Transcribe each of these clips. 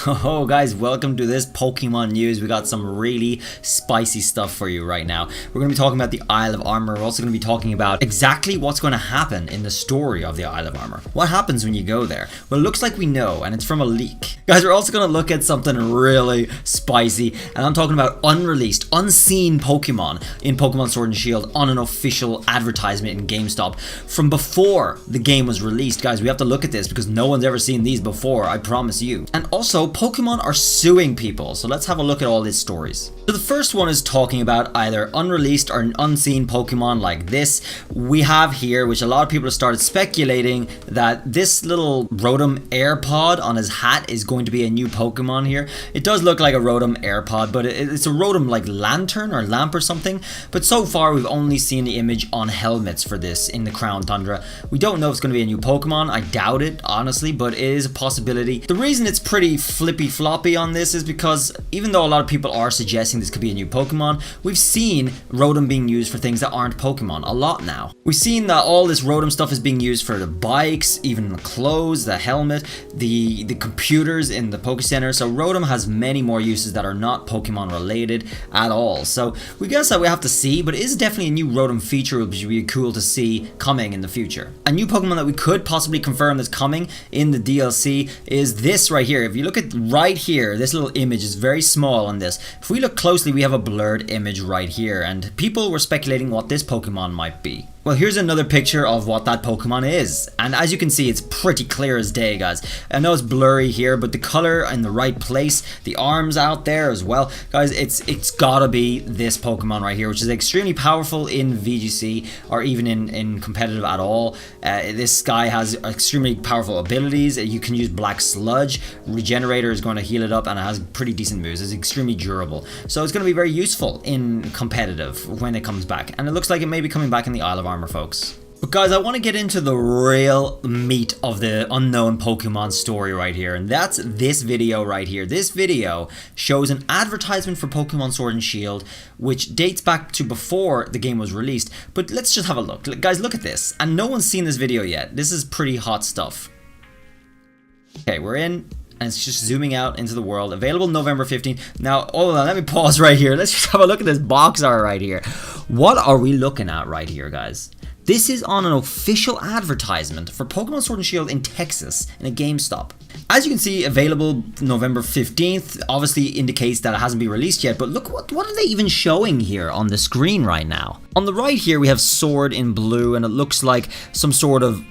Oh guys, welcome to this Pokemon news. We got some really spicy stuff for you right now. We're going to be talking about the Isle of Armor. We're also going to be talking about exactly what's going to happen in the story of the Isle of Armor. What happens when you go there? Well, it looks like we know, and it's from a leak. Guys, we're also going to look at something really spicy, and I'm talking about unreleased, unseen Pokemon in Pokemon Sword and Shield on an official advertisement in GameStop from before the game was released. Guys, we have to look at this because no one's ever seen these before, I promise you. And also, Pokemon are suing people, so let's have a look at all these stories. So the first one is talking about either unreleased or unseen Pokemon like this. We have here, which a lot of people have started speculating, that this little Rotom AirPod on his hat is going to be a new Pokemon here. It does look like a Rotom AirPod, but it's a Rotom like lantern or lamp or something. But so far, we've only seen the image on helmets for this in the Crown Tundra. We don't know if it's going to be a new Pokemon. I doubt it, honestly, but it is a possibility. The reason it's pretty flippy floppy on this is because even though a lot of people are suggesting this could be a new Pokemon, we've seen Rotom being used for things that aren't Pokemon a lot now. We've seen that all this Rotom stuff is being used for the bikes, even the clothes, the helmet, the computers in the Poke Center. So Rotom has many more uses that are not Pokemon related at all. So we guess that we have to see, but it is definitely a new Rotom feature which would be cool to see coming in the future. A new Pokemon that we could possibly confirm that's coming in the DLC is this right here. If you look at right here, this little image is very small on this. If we look closely, we have a blurred image right here, and people were speculating what this Pokemon might be. Well, here's another picture of what that Pokemon is, and as you can see, it's pretty clear as day, guys. I know it's blurry here, but the color in the right place, the arms out there as well, guys, it's gotta be this Pokemon right here, which is extremely powerful in VGC or even in competitive at all. This guy has extremely powerful abilities. You can use Black Sludge, Regenerator is going to heal it up, and it has pretty decent moves. It's extremely durable, so it's going to be very useful in competitive when it comes back, and it looks like it may be coming back in the Isle of Armor, folks. But guys, I want to get into the real meat of the unknown Pokemon story right here, and that's this video right here. This video shows an advertisement for Pokemon Sword and Shield, which dates back to before the game was released. But let's just have a look. Guys, look at this. And no one's seen this video yet. This is pretty hot stuff. Okay, we're in, and it's just zooming out into the world. Available November 15th. Now, hold on, let me pause right here. Let's just have a look at this box art right here. What are we looking at right here, guys? This is on an official advertisement for Pokemon Sword and Shield in Texas in a GameStop. As you can see, available November 15th, obviously indicates that it hasn't been released yet, but look, what are they even showing here on the screen right now? On the right here, we have Sword in blue, and it looks like some sort of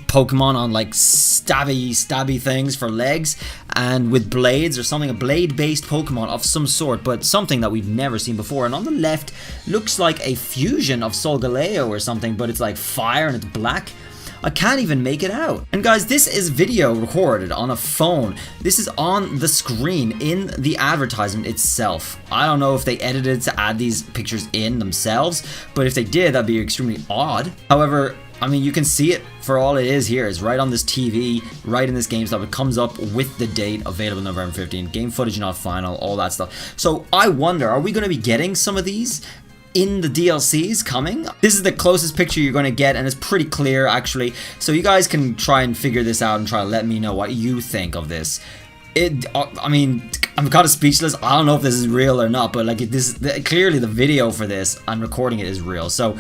Pokemon on like stabby things for legs and with blades or something, a blade based Pokemon of some sort, but something that we've never seen before. And on the left looks like a fusion of Solgaleo or something, but it's like fire and it's black. I can't even make it out. And guys, this is video recorded on a phone. This is on the screen in the advertisement itself. I don't know if they edited to add these pictures in themselves, but if they did, that'd be extremely odd. However, I mean, you can see it for all it is here. It's right on this TV, right in this GameStop. It comes up with the date, available November 15th. Game footage not final, all that stuff. So I wonder, are we going to be getting some of these in the DLCs coming? This is the closest picture you're going to get, and it's pretty clear, actually. So you guys can try and figure this out and try to let me know what you think of this. I mean, I'm kind of speechless. I don't know if this is real or not, but like clearly the video for this and recording it is real. So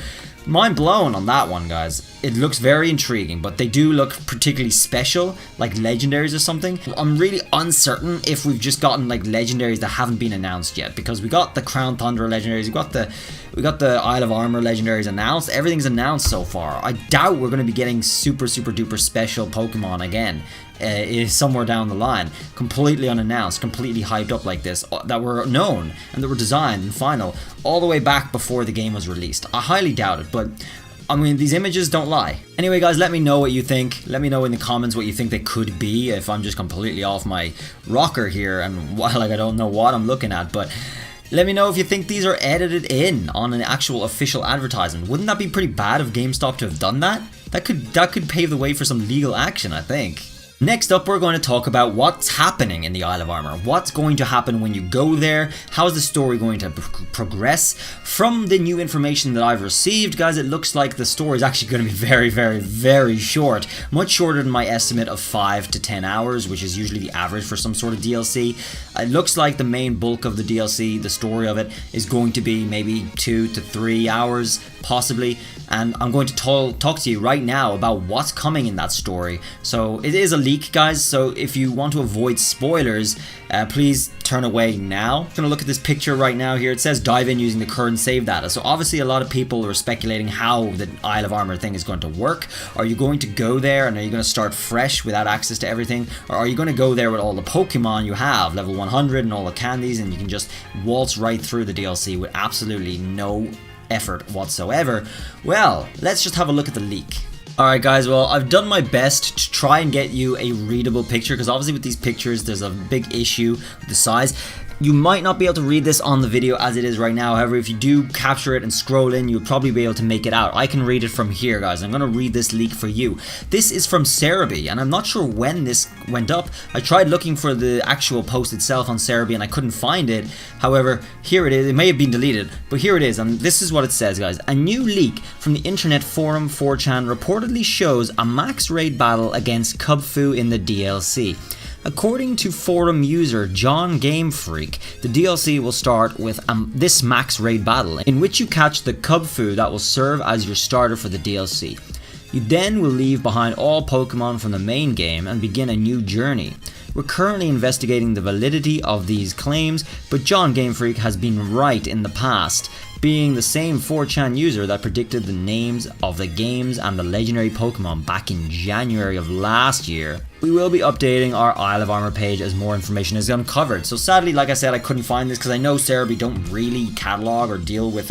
mind blown on that one, guys. It looks very intriguing, but they do look particularly special, like legendaries or something. I'm really uncertain if we've just gotten like legendaries that haven't been announced yet, because we got the Crown Tundra legendaries, we got the Isle of Armor legendaries announced. Everything's announced so far. I doubt we're going to be getting super duper special Pokemon again. Is somewhere down the line, completely unannounced, completely hyped up like this, that were known and that were designed and final all the way back before the game was released. I highly doubt it, but I mean, these images don't lie. Anyway, guys, let me know what you think. Let me know in the comments what you think they could be, if I'm just completely off my rocker here and like I don't know what I'm looking at, but let me know if you think these are edited in on an actual official advertisement. Wouldn't that be pretty bad of GameStop to have done that? That could pave the way for some legal action, I think. Next up, we're going to talk about what's happening in the Isle of Armor. What's going to happen when you go there? How's the story going to progress? From the new information that I've received, guys, it looks like the story is actually going to be very, very, very short. Much shorter than my estimate of 5 to 10 hours, which is usually the average for some sort of DLC. It looks like the main bulk of the DLC, the story of it, is going to be maybe 2 to 3 hours, possibly. And I'm going to talk to you right now about what's coming in that story. So it is a leak, guys, so if you want to avoid spoilers, please turn away now. I'm gonna look at this picture right now here. It says dive in using the current save data. So obviously a lot of people are speculating how the Isle of Armor thing is going to work. Are you going to go there and are you going to start fresh without access to everything? Or are you going to go there with all the Pokemon you have, level 100 and all the candies, and you can just waltz right through the DLC with absolutely no effort whatsoever? Well, let's just have a look at the leak. Alright guys, well, I've done my best to try and get you a readable picture, because obviously with these pictures there's a big issue with the size. You might not be able to read this on the video as it is right now. However, if you do capture it and scroll in, you'll probably be able to make it out. I can read it from here, guys. I'm going to read this leak for you. This is from Cerebi, and I'm not sure when this went up. I tried looking for the actual post itself on Cerebi, and I couldn't find it. However, here it is. It may have been deleted, but here it is, and this is what it says, guys. A new leak from the internet forum 4chan reportedly shows a max raid battle against Kubfu in the DLC. According to forum user John Game Freak, the DLC will start with this max raid battle, in which you catch the Kubfu that will serve as your starter for the DLC. You then will leave behind all Pokemon from the main game and begin a new journey. We're currently investigating the validity of these claims, but John Game Freak has been right in the past, being the same 4chan user that predicted the names of the games and the legendary Pokemon back in January of last year. We will be updating our Isle of Armor page as more information is uncovered. So sadly, like I said, I couldn't find this because I know Cerebi don't really catalog or deal with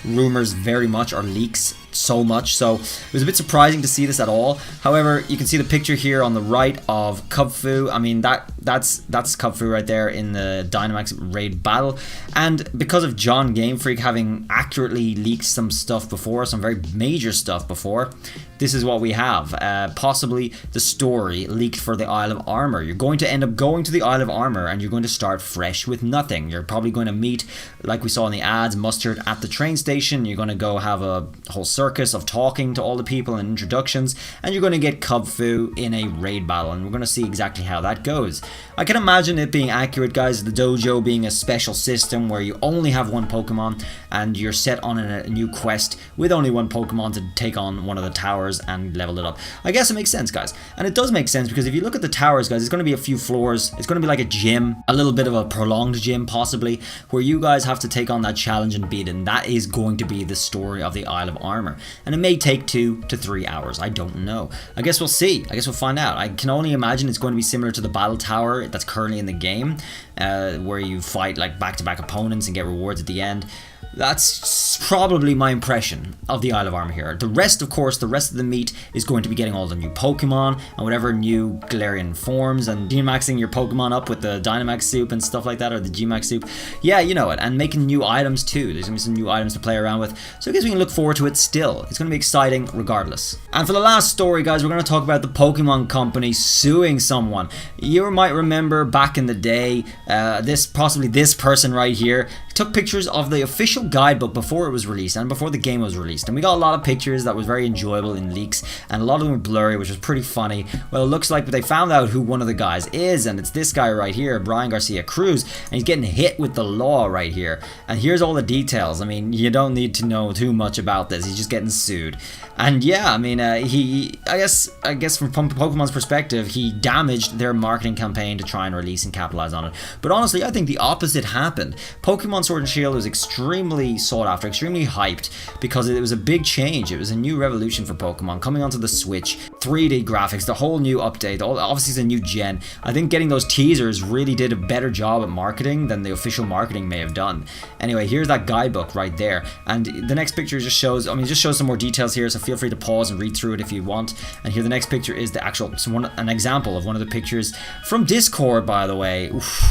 rumors very much or leaks so much, so it was a bit surprising to see this at all. However, you can see the picture here on the right of Kubfu. I mean, that's Kubfu right there in the Dynamax raid battle, and because of John Game Freak having accurately leaked some stuff before, some very major stuff before, this is what we have. Possibly the story leaked for the Isle of Armor. You're going to end up going to the Isle of Armor and you're going to start fresh with nothing. You're probably going to meet, like we saw in the ads, Mustard at the train station. You're going to go have a whole circus of talking to all the people and introductions, and you're going to get Kubfu in a raid battle, and we're going to see exactly how that goes. I can imagine it being accurate, guys, the dojo being a special system where you only have one Pokemon and you're set on a new quest with only one Pokemon to take on one of the towers and level it up. I guess it makes sense, guys, and it does make sense because if you look at the towers, guys, it's going to be a few floors. It's going to be like a gym, a little bit of a prolonged gym possibly, where you guys have to take on that challenge and beat it, and that is going to be the story of the Isle of Armor, and it may take 2 to 3 hours. I don't know. I guess we'll see. I guess we'll find out. I can only imagine it's going to be similar to the battle tower that's currently in the game, where you fight like back-to-back opponents and get rewards at the end. That's probably my impression of the Isle of Armor here. The rest, of course, the rest of the meat is going to be getting all the new Pokemon and whatever new Galarian forms and G-maxing your Pokemon up with the Dynamax soup and stuff like that, or the G-Max soup. Yeah, you know it. And making new items too. There's going to be some new items to play around with. So I guess we can look forward to it still. It's going to be exciting regardless. And for the last story, guys, we're going to talk about the Pokemon Company suing someone. You might remember back in the day, possibly this person right here took pictures of the official guidebook before it was released and before the game was released, and we got a lot of pictures that was very enjoyable in leaks, and a lot of them were blurry, which was pretty funny. Well, it looks like they found out who one of the guys is, and it's this guy right here, Brian Garcia Cruz, and he's getting hit with the law right here. And here's all the details. I mean, you don't need to know too much about this. He's just getting sued. And yeah, I mean, I guess from Pokemon's perspective, he damaged their marketing campaign to try and release and capitalize on it. But honestly, I think the opposite happened. Pokemon Sword and Shield was extremely sought after, extremely hyped, because it was a big change. It was a new revolution for Pokemon coming onto the Switch, 3D graphics, the whole new update. Obviously, it's a new gen. I think getting those teasers really did a better job at marketing than the official marketing may have done. Anyway, here's that guidebook right there, and the next picture just shows. I mean, just shows some more details here. So feel free to pause and read through it if you want. And here, the next picture is the actual an example of one of the pictures from Discord, by the way. Oof.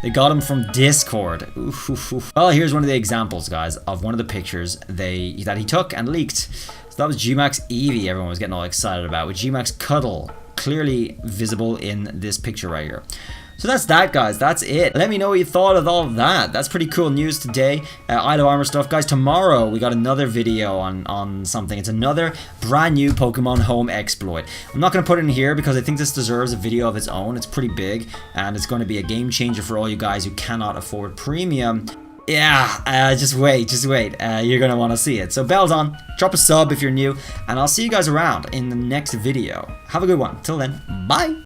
They got him from Discord. Oof, oof, oof. Well, here's one of the examples, guys, of one of the pictures that he took and leaked. So that was G-Max Eevee, everyone was getting all excited about, with G-Max Cuddle clearly visible in this picture right here. So that's that, guys. That's it. Let me know what you thought of all of that. That's pretty cool news today. Isle of Armor stuff. Guys, tomorrow we got another video on something. It's another brand new Pokemon Home exploit. I'm not going to put it in here because I think this deserves a video of its own. It's pretty big, and it's going to be a game changer for all you guys who cannot afford premium. Yeah, just wait. You're going to want to see it. So bells on, drop a sub if you're new, and I'll see you guys around in the next video. Have a good one. Till then, bye.